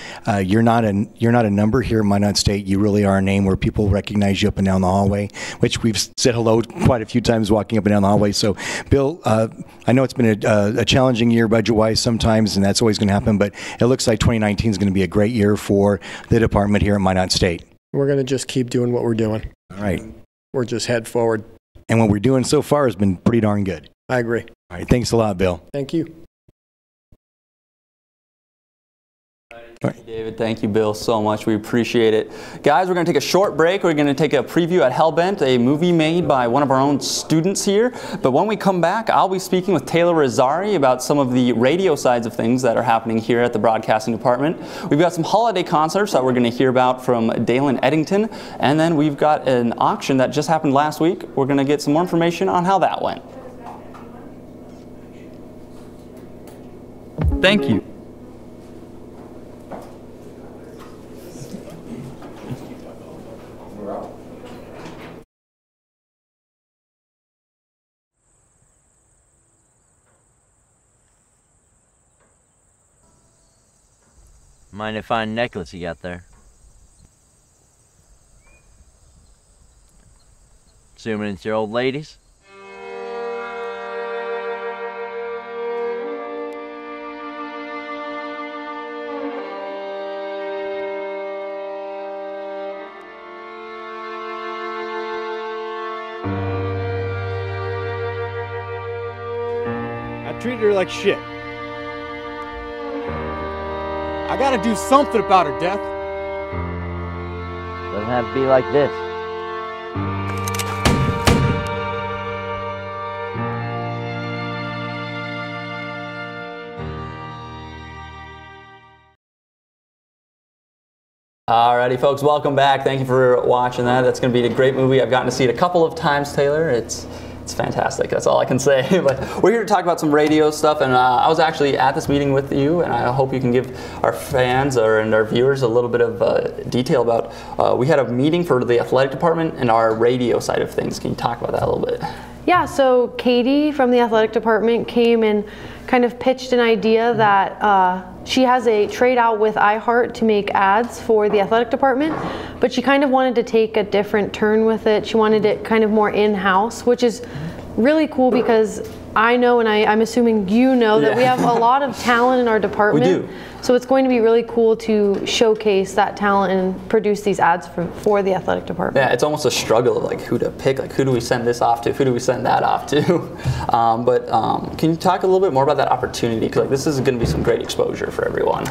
you're not a number here at Minot State. You really are a name where people recognize you up and down the hallway, which we've said hello quite a few times walking up and down the hallway. So, Bill, I know it's been a challenging year budget-wise sometimes, and that's always going to happen, but it looks like 2019 is going to be a great year for the department here at Minot State. We're going to just keep doing what we're doing. All right. We're just head forward. And what we're doing so far has been pretty darn good. I agree. All right. Thanks a lot, Bill. Thank you. Thank you, David. Thank you, Bill, so much. We appreciate it. Guys, we're going to take a short break. We're going to take a preview at Hellbent, a movie made by one of our own students here. But when we come back, I'll be speaking with Taylor Rozzari about some of the radio sides of things that are happening here at the broadcasting department. We've got some holiday concerts that we're going to hear about from Dalen Eddington. And then we've got an auction that just happened last week. We're going to get some more information on how that went. Thank you. Mind if I find a necklace you got there? Assuming it's your old lady's? I treated her like shit. I gotta do something about her death. Doesn't have to be like this. Alrighty, folks, welcome back. Thank you for watching that. That's going to be a great movie. I've gotten to see it a couple of times, Taylor. It's fantastic. That's all I can say. But we're here to talk about some radio stuff, and I was actually at this meeting with you, and I hope you can give our fans and our viewers a little bit of detail about. We had a meeting for the athletic department and our radio side of things. Can you talk about that a little bit? Yeah, so Katie from the athletic department came and kind of pitched an idea that she has a trade out with iHeart to make ads for the athletic department, but she kind of wanted to take a different turn with it. She wanted it kind of more in-house, which is really cool because I know, and I'm assuming you know, that we have a lot of talent in our department. We do. So it's going to be really cool to showcase that talent and produce these ads for the athletic department. Yeah, it's almost a struggle of like who to pick, like who do we send this off to, who do we send that off to. But can you talk a little bit more about that opportunity? Because like this is going to be some great exposure for everyone.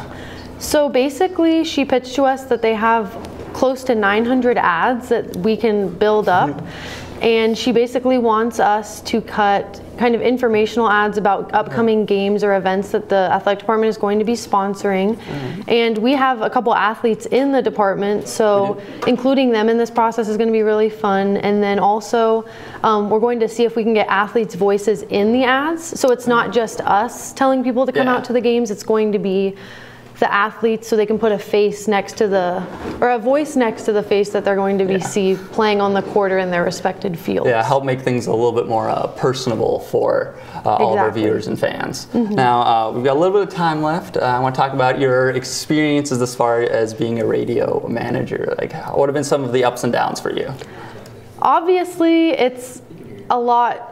So basically, she pitched to us that they have close to 900 ads that we can build up. And she basically wants us to cut kind of informational ads about upcoming games or events that the athletic department is going to be sponsoring. And we have a couple athletes in the department, so including them in this process is going to be really fun. And then also we're going to see if we can get athletes' voices in the ads. So it's not just us telling people to come out to the games, it's going to be the athletes, so they can put a face next to a voice next to the face that they're going to be see playing on the court or in their respected fields. Yeah, help make things a little bit more personable for all of our viewers and fans. Now, we've got a little bit of time left. I want to talk about your experiences as far as being a radio manager. Like, what have been some of the ups and downs for you? Obviously, it's a lot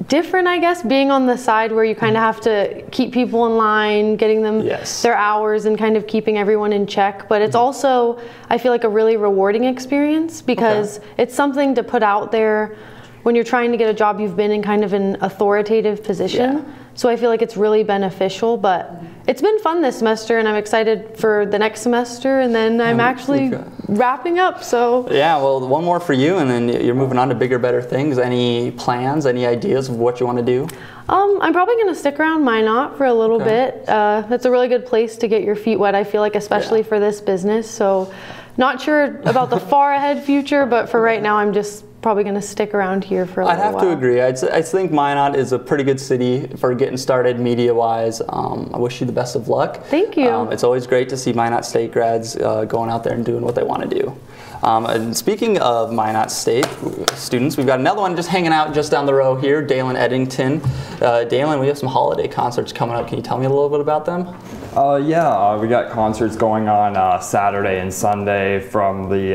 different, I guess, being on the side where you kind of have to keep people in line, getting them their hours and kind of keeping everyone in check. But it's also, I feel like, a really rewarding experience because it's something to put out there when you're trying to get a job you've been in kind of an authoritative position. So I feel like it's really beneficial, but it's been fun this semester and I'm excited for the next semester, and then I'm actually wrapping up, so. Yeah, well, one more for you and then you're moving on to bigger, better things. Any plans, any ideas of what you want to do? I'm probably going to stick around Minot for a little bit. That's a really good place to get your feet wet, I feel like, especially for this business. So not sure about the far ahead future, but for right now I'm just probably going to stick around here for a little while. I'd have to agree. I think Minot is a pretty good city for getting started media-wise. I wish you the best of luck. Thank you. It's always great to see Minot State grads going out there and doing what they want to do. And speaking of Minot State students, we've got another one just hanging out just down the row here, Dalen Eddington. Dalen, we have some holiday concerts coming up. Can you tell me a little bit about them? We got concerts going on Saturday and Sunday from the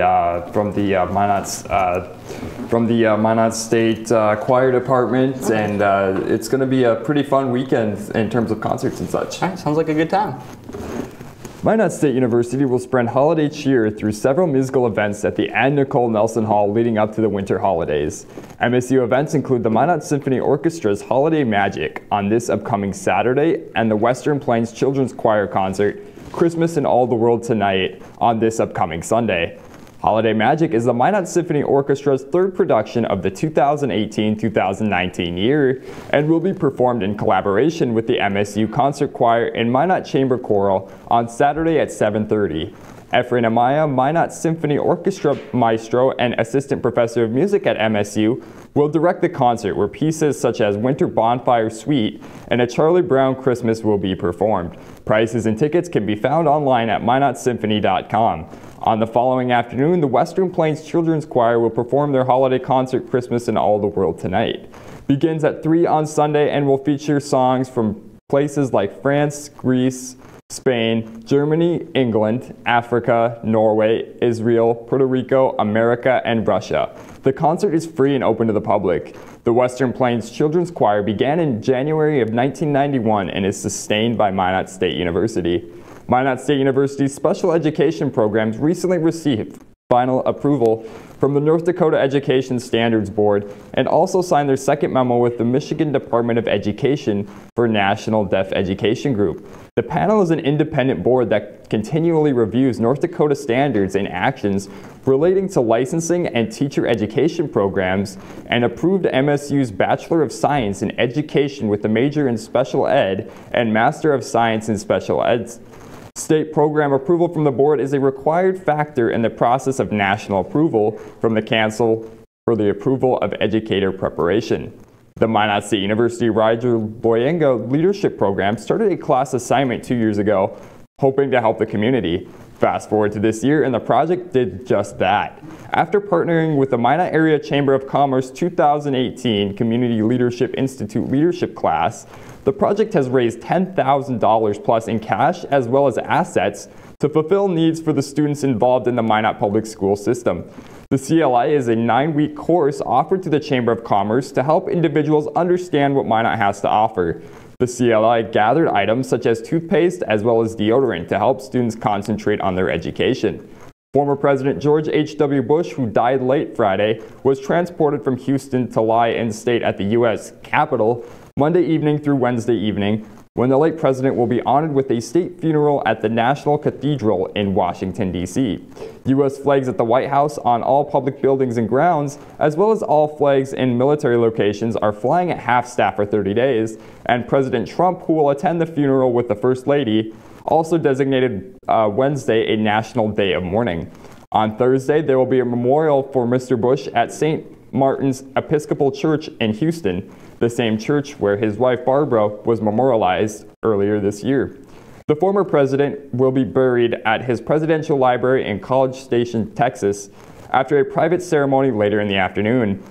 Minot State Choir Department, and it's going to be a pretty fun weekend in terms of concerts and such. All right, sounds like a good time. Minot State University will spread holiday cheer through several musical events at the Anne Nicole Nelson Hall leading up to the winter holidays. MSU events include the Minot Symphony Orchestra's Holiday Magic on this upcoming Saturday and the Western Plains Children's Choir Concert, Christmas in All the World Tonight, on this upcoming Sunday. Holiday Magic is the Minot Symphony Orchestra's third production of the 2018-2019 year and will be performed in collaboration with the MSU Concert Choir and Minot Chamber Choral on Saturday at 7:30. Efrain Amaya, Minot Symphony Orchestra maestro and assistant professor of music at MSU, will direct the concert where pieces such as Winter Bonfire Suite and A Charlie Brown Christmas will be performed. Prices and tickets can be found online at minotsymphony.com. On the following afternoon, the Western Plains Children's Choir will perform their holiday concert Christmas in All the World Tonight. Begins at 3 on Sunday and will feature songs from places like France, Greece, Spain, Germany, England, Africa, Norway, Israel, Puerto Rico, America, and Russia. The concert is free and open to the public. The Western Plains Children's Choir began in January of 1991 and is sustained by Minot State University. Minot State University's special education programs recently received final approval from the North Dakota Education Standards Board and also signed their second memo with the Michigan Department of Education for National Deaf Education Group. The panel is an independent board that continually reviews North Dakota standards and actions relating to licensing and teacher education programs and approved MSU's Bachelor of Science in Education with a major in Special Ed and Master of Science in Special Ed. State program approval from the board is a required factor in the process of national approval from the Council for the approval of educator preparation. The Minot State University Roger Boyenga Leadership Program started a class assignment 2 years ago, hoping to help the community. Fast forward to this year, and the project did just that. After partnering with the Minot Area Chamber of Commerce 2018 Community Leadership Institute Leadership class, the project has raised $10,000 plus in cash as well as assets to fulfill needs for the students involved in the Minot Public School system. The CLI is a 9-week course offered to the Chamber of Commerce to help individuals understand what Minot has to offer. The CLI gathered items such as toothpaste as well as deodorant to help students concentrate on their education. Former President George H.W. Bush, who died late Friday, was transported from Houston to lie in state at the U.S. Capitol Monday evening through Wednesday evening, when the late president will be honored with a state funeral at the National Cathedral in Washington, D.C. U.S. flags at the White House on all public buildings and grounds, as well as all flags in military locations, are flying at half-staff for 30 days, and President Trump, who will attend the funeral with the First Lady, also designated Wednesday a National Day of Mourning. On Thursday, there will be a memorial for Mr. Bush at St. Martin's Episcopal Church in Houston, the same church where his wife Barbara was memorialized earlier this year. The former president will be buried at his presidential library in College Station, Texas, after a private ceremony later in the afternoon.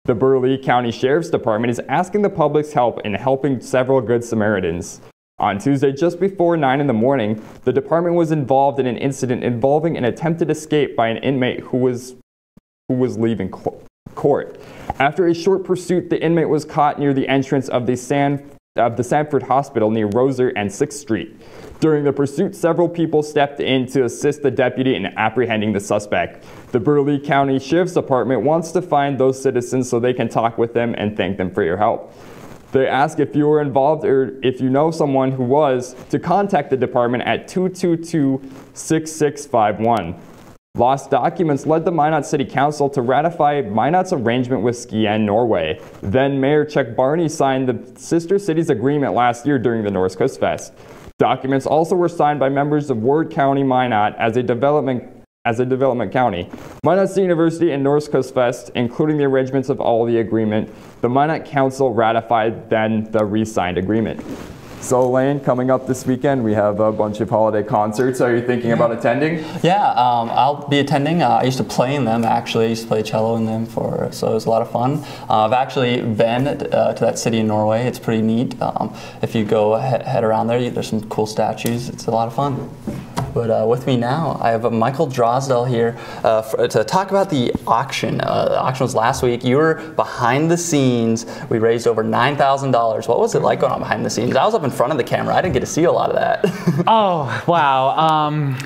The Burleigh County Sheriff's Department is asking the public's help in helping several Good Samaritans. On Tuesday, just before 9 in the morning, the department was involved in an incident involving an attempted escape by an inmate who was leaving court. After a short pursuit, the inmate was caught near the entrance of the Sanford Hospital near Roser and 6th Street. During the pursuit, several people stepped in to assist the deputy in apprehending the suspect. The Burleigh County Sheriff's Department wants to find those citizens so they can talk with them and thank them for your help. They ask if you were involved or if you know someone who was to contact the department at 222-6651. Lost documents led the Minot City Council to ratify Minot's arrangement with Skien, Norway. Then Mayor Chuck Barney signed the Sister Cities Agreement last year during the Norse Coast Fest. Documents also were signed by members of Ward County Minot as a development county. Minot State University and Norse Coast Fest, including the arrangements of all the agreement, the Minot Council ratified then the re-signed agreement. So Lane, coming up this weekend, we have a bunch of holiday concerts. Are you thinking about attending? Yeah, I'll be attending. I used to play in them, actually. I used to play cello in them, so it was a lot of fun. I've actually been to that city in Norway. It's pretty neat. If you go head around there, there's some cool statues. It's a lot of fun. But with me now, I have Michael Drosdell here to talk about the auction. The auction was last week. You were behind the scenes. We raised over $9,000. What was it like going on behind the scenes? I was up in front of the camera. I didn't get to see a lot of that. Oh, wow.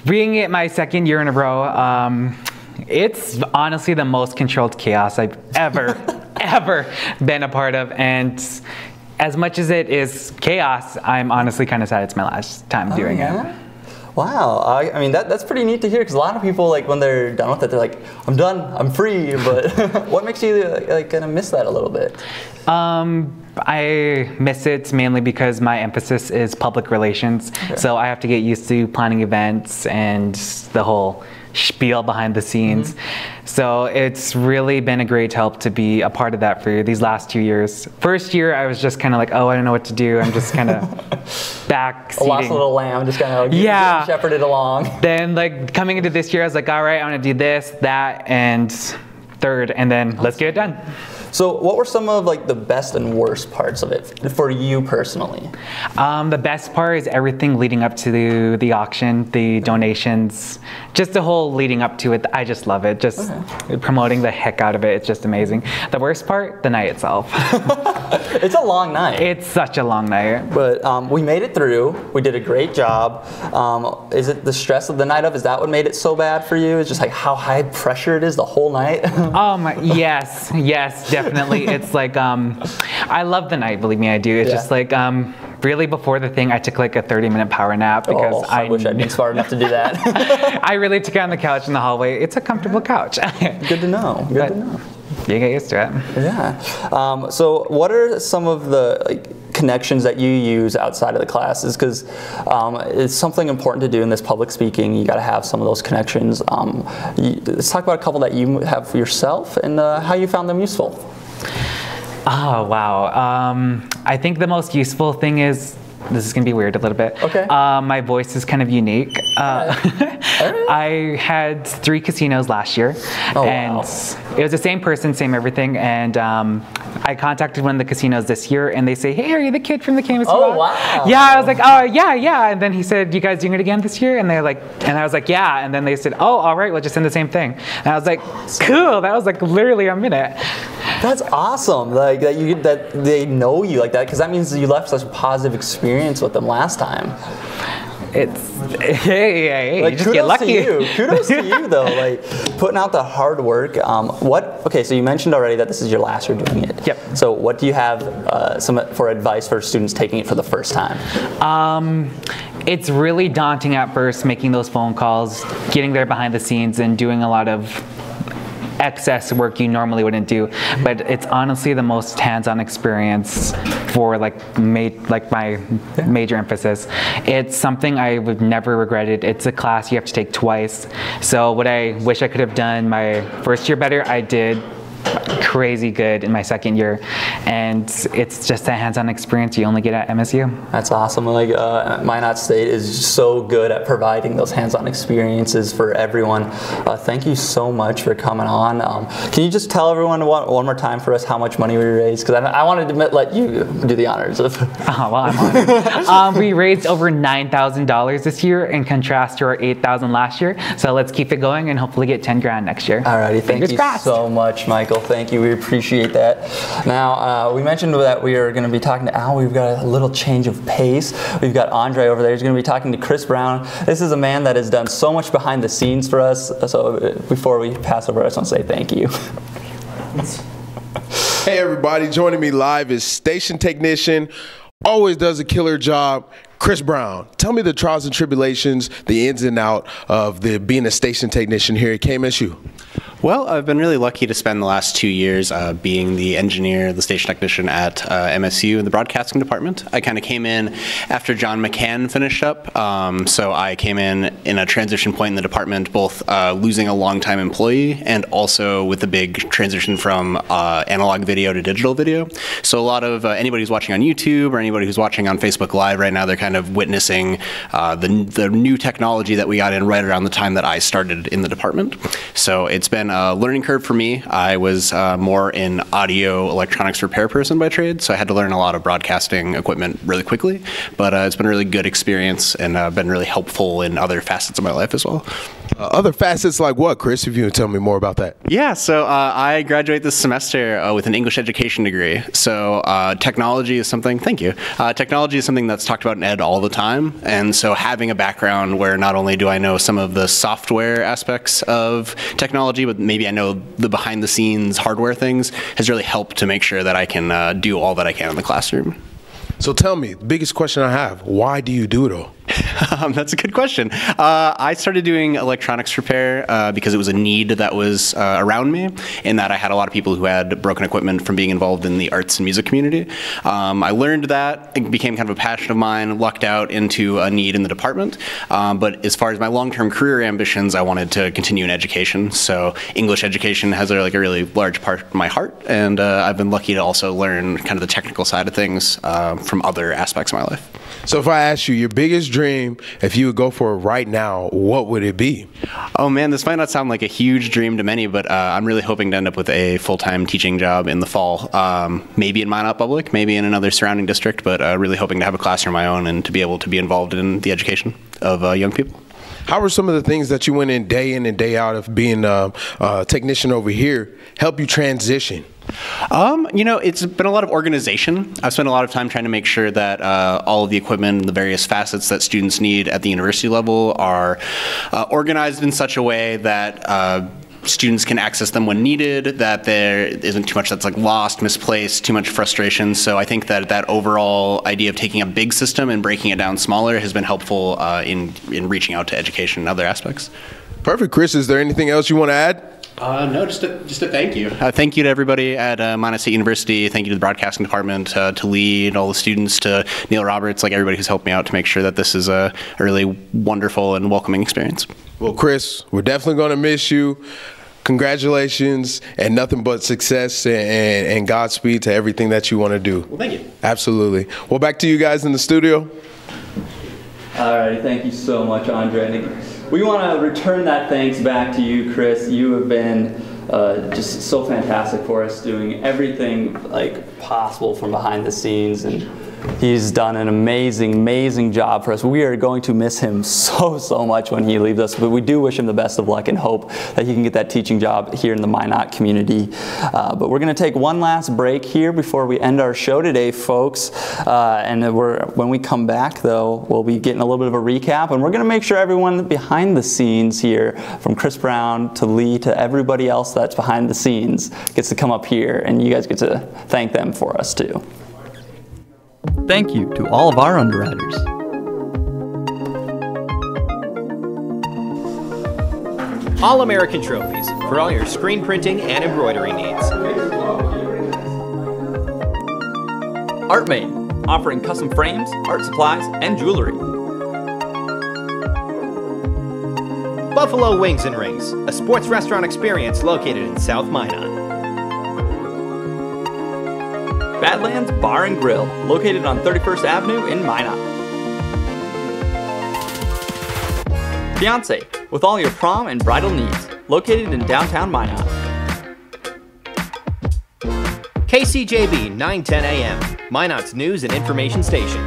Being it my second year in a row, it's honestly the most controlled chaos I've ever, ever been a part of. And as much as it is chaos, I'm honestly kind of sad it's my last time doing it. Wow, I mean that's pretty neat to hear, because a lot of people, like, when they're done with it, they're like, I'm done, I'm free. But what makes you like kind of miss that a little bit? I miss it mainly because my emphasis is public relations, so I have to get used to planning events and the whole spiel behind the scenes. So it's really been a great help to be a part of that for these last 2 years. First year, I was just kind of like, oh, I don't know what to do. I'm just kind of backseating. A lost little lamb, just kind of getting shepherded along. Then, like, coming into this year, I was like, all right, I want to do this, that, and third, and then let's get it done. So what were some of like the best and worst parts of it for you personally? The best part is everything leading up to the auction, the donations, just the whole leading up to it. I just love it. Just promoting the heck out of it. It's just amazing. The worst part, the night itself. It's a long night. It's such a long night. But we made it through. We did a great job. Is it the stress of the night of? Is that what made it so bad for you? It's just like how high pressure it is the whole night? Yes, definitely. It's like, I love the night, believe me, I do. It's just like, really before the thing, I took like a 30-minute power nap because I wish I'd been smart enough to do that. I really took it on the couch in the hallway. It's a comfortable couch. Good to know. Good to know. You get used to it. Yeah. So what are some of the connections that you use outside of the classes? Because it's something important to do in this public speaking. You got to have some of those connections. Let's talk about a couple that you have for yourself and how you found them useful. Oh, wow. I think the most useful thing is, this is going to be weird a little bit. Okay. My voice is kind of unique. I had 3 casinos last year, and it was the same person, same everything, and I contacted one of the casinos this year, and they say, hey, are you the kid from the KMSU? Oh, wow. Yeah, I was like, oh, yeah. And then he said, you guys doing it again this year? And they're like, and I was like, yeah. And then they said, oh, all right, we'll just send the same thing. And I was like, cool. That was like literally a minute. That's awesome. Like that they know you like that, because that means you left such a positive experience with them last time. Hey, like, you just get lucky. Kudos to you though, like putting out the hard work. Okay, so you mentioned already that this is your last year doing it. Yep. So what do you have for advice for students taking it for the first time? It's really daunting at first, making those phone calls, getting there behind the scenes and doing a lot of excess work you normally wouldn't do, but it's honestly the most hands-on experience for my major emphasis. It's something I would never regretted. It's a class you have to take twice. So what I wish I could have done my first year better, I did crazy good in my second year, and it's just a hands-on experience you only get at MSU. That's awesome. Like Minot State is so good at providing those hands-on experiences for everyone. Thank you so much for coming on. Can you just tell everyone one more time for us how much money we raised? Because I wanted to let you do the honors of. Well, I'm honored. We raised over $9,000 this year in contrast to our $8,000 last year. So let's keep it going and hopefully get 10 grand next year. Alrighty, thank you so much, Michael. Thank you. We appreciate that. Now, we mentioned that we are going to be talking to Al. We've got a little change of pace. We've got Andre over there. He's going to be talking to Chris Brown. This is a man that has done so much behind the scenes for us. So before we pass over, I just want to say thank you. Hey, everybody. Joining me live is station technician, always does a killer job, Chris Brown. Tell me the trials and tribulations, the ins and out of being a station technician here at KMSU. Well, I've been really lucky to spend the last 2 years being the engineer, the station technician at MSU in the broadcasting department. I kind of came in after John McCann finished up, so I came in a transition point in the department, both losing a longtime employee and also with the big transition from analog video to digital video. So a lot of anybody who's watching on YouTube or anybody who's watching on Facebook Live right now, they're kind of witnessing the new technology that we got in right around the time that I started in the department. So it's been a learning curve for me. I was more an audio electronics repair person by trade, so I had to learn a lot of broadcasting equipment really quickly, but it's been a really good experience and been really helpful in other facets of my life as well. Other facets like what, Chris, if you would tell me more about that? Yeah, so I graduate this semester with an English education degree. So technology is something, thank you. Technology is something that's talked about in ed all the time. And so having a background where not only do I know some of the software aspects of technology, but maybe I know the behind the scenes hardware things has really helped to make sure that I can do all that I can in the classroom. So tell me, the biggest question I have, why do you do it all? That's a good question. I started doing electronics repair because it was a need that was around me, in that I had a lot of people who had broken equipment from being involved in the arts and music community. I learned that, it became kind of a passion of mine, lucked out into a need in the department. But as far as my long-term career ambitions, I wanted to continue in education. So English education has a really large part of my heart, and I've been lucky to also learn kind of the technical side of things from other aspects of my life. So if I asked you your biggest dream, if you would go for it right now, what would it be? Oh man, this might not sound like a huge dream to many, but I'm really hoping to end up with a full-time teaching job in the fall. Maybe in Minot Public, maybe in another surrounding district, but really hoping to have a classroom of my own and to be able to be involved in the education of young people. How were some of the things that you went in and day out of being a technician over here help you transition? It's been a lot of organization. I've spent a lot of time trying to make sure that all of the equipment and the various facets that students need at the university level are organized in such a way that students can access them when needed, that there isn't too much that's like lost, misplaced, too much frustration. So I think that that overall idea of taking a big system and breaking it down smaller has been helpful in reaching out to education and other aspects. Perfect. Chris, is there anything else you want to add? No, just a thank you. Thank you to everybody at Minot State University. Thank you to the broadcasting department, to Lee and all the students, to Neil Roberts, everybody who's helped me out to make sure that this is a really wonderful and welcoming experience. Well, Chris, we're definitely going to miss you. Congratulations and nothing but success and Godspeed to everything that you want to do. Well, thank you. Absolutely. Well, back to you guys in the studio. All right, thank you so much, Andre. We want to return that thanks back to you, Chris. You have been just so fantastic for us, doing everything possible from behind the scenes, and he's done an amazing job for us. We are going to miss him so much when he leaves us, but we do wish him the best of luck and hope that he can get that teaching job here in the Minot community. But we're going to take one last break here before we end our show today, folks. And when we come back, though, we'll be getting a little bit of a recap, and we're going to make sure everyone behind the scenes here, from Chris Brown to Lee to everybody else that's behind the scenes, gets to come up here, and you guys get to thank them for us too. Thank you to all of our underwriters. All-American Trophies for all your screen printing and embroidery needs. ArtMade, offering custom frames, art supplies, and jewelry. Buffalo Wings and Rings, a sports restaurant experience located in South Minot. Badlands Bar and Grill, located on 31st Avenue in Minot. Fiance, with all your prom and bridal needs, located in downtown Minot. KCJB 910 AM, Minot's news and information station.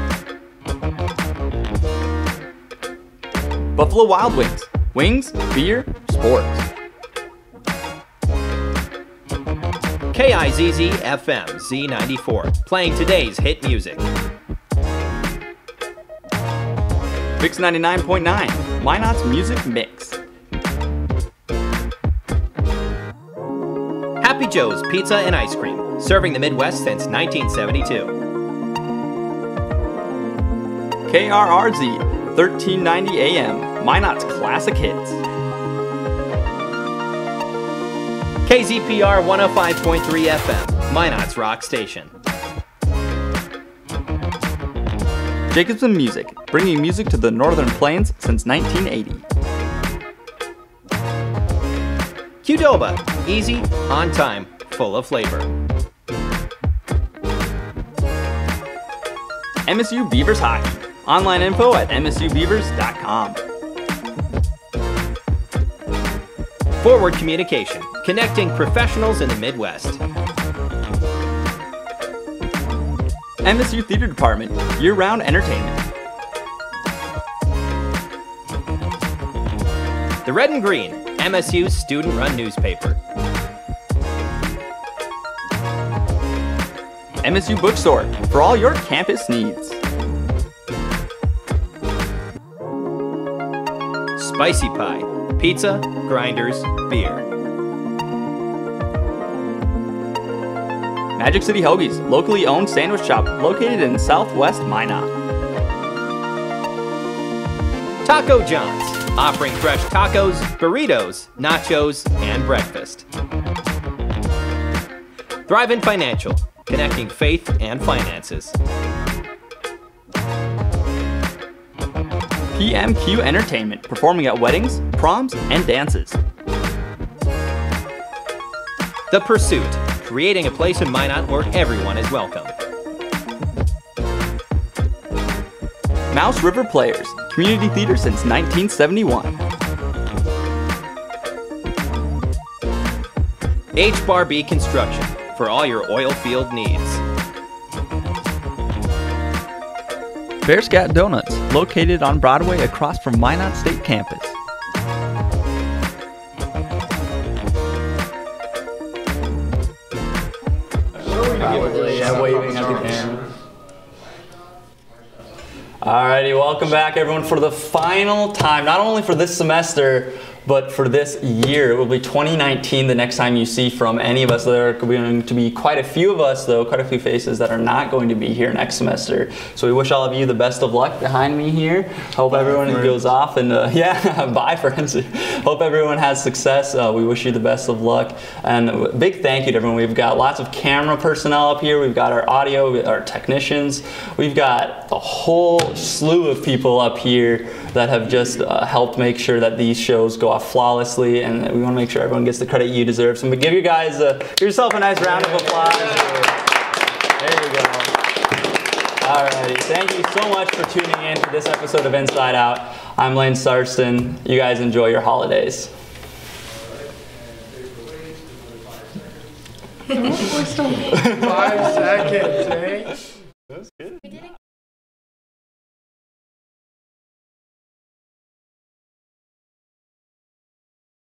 Buffalo Wild Wings, wings, beer, sports. KIZZ FM Z94, playing today's hit music. Mix 99.9, Minot's music mix. Happy Joe's Pizza and Ice Cream, serving the Midwest since 1972. KRRZ 1390 AM, Minot's classic hits. KZPR 105.3 FM, Minot's Rock Station. Jacobson Music, bringing music to the Northern Plains since 1980. Qdoba, easy, on time, full of flavor. MSU Beavers Hockey, online info at msubeavers.com. Forward Communication, connecting professionals in the Midwest. MSU Theater Department, year-round entertainment. The Red and Green, MSU's student-run newspaper. MSU Bookstore, for all your campus needs. Spicy Pie, pizza, grinders, beer. Magic City Hoagies, locally owned sandwich shop located in Southwest Minot. Taco John's, offering fresh tacos, burritos, nachos, and breakfast. Thrive Financial, connecting faith and finances. PMQ Entertainment, performing at weddings, proms, and dances. The Pursuit, creating a place in Minot where everyone is welcome. Mouse River Players, community theater since 1971. H-Bar-B Construction, for all your oil field needs. Bear Scat Donuts, located on Broadway across from Minot State Campus. Waving at the camera. Alrighty, welcome back everyone for the final time, not only for this semester, but for this year. It will be 2019 the next time you see from any of us. There are going to be quite a few of us, though, quite a few faces that are not going to be here next semester. So we wish all of you the best of luck behind me here. Hope everyone goes off and, yeah, bye friends. Hope everyone has success. We wish you the best of luck. And a big thank you to everyone. We've got lots of camera personnel up here. We've got our audio, our technicians. We've got a whole slew of people up here that have just helped make sure that these shows go off flawlessly, and we want to make sure everyone gets the credit you deserve. So give you guys, give yourself a nice round of applause. There you go. Alrighty, thank you so much for tuning in to this episode of Inside Out. I'm Lane Sarston. You guys enjoy your holidays. We're still 5 seconds, eh?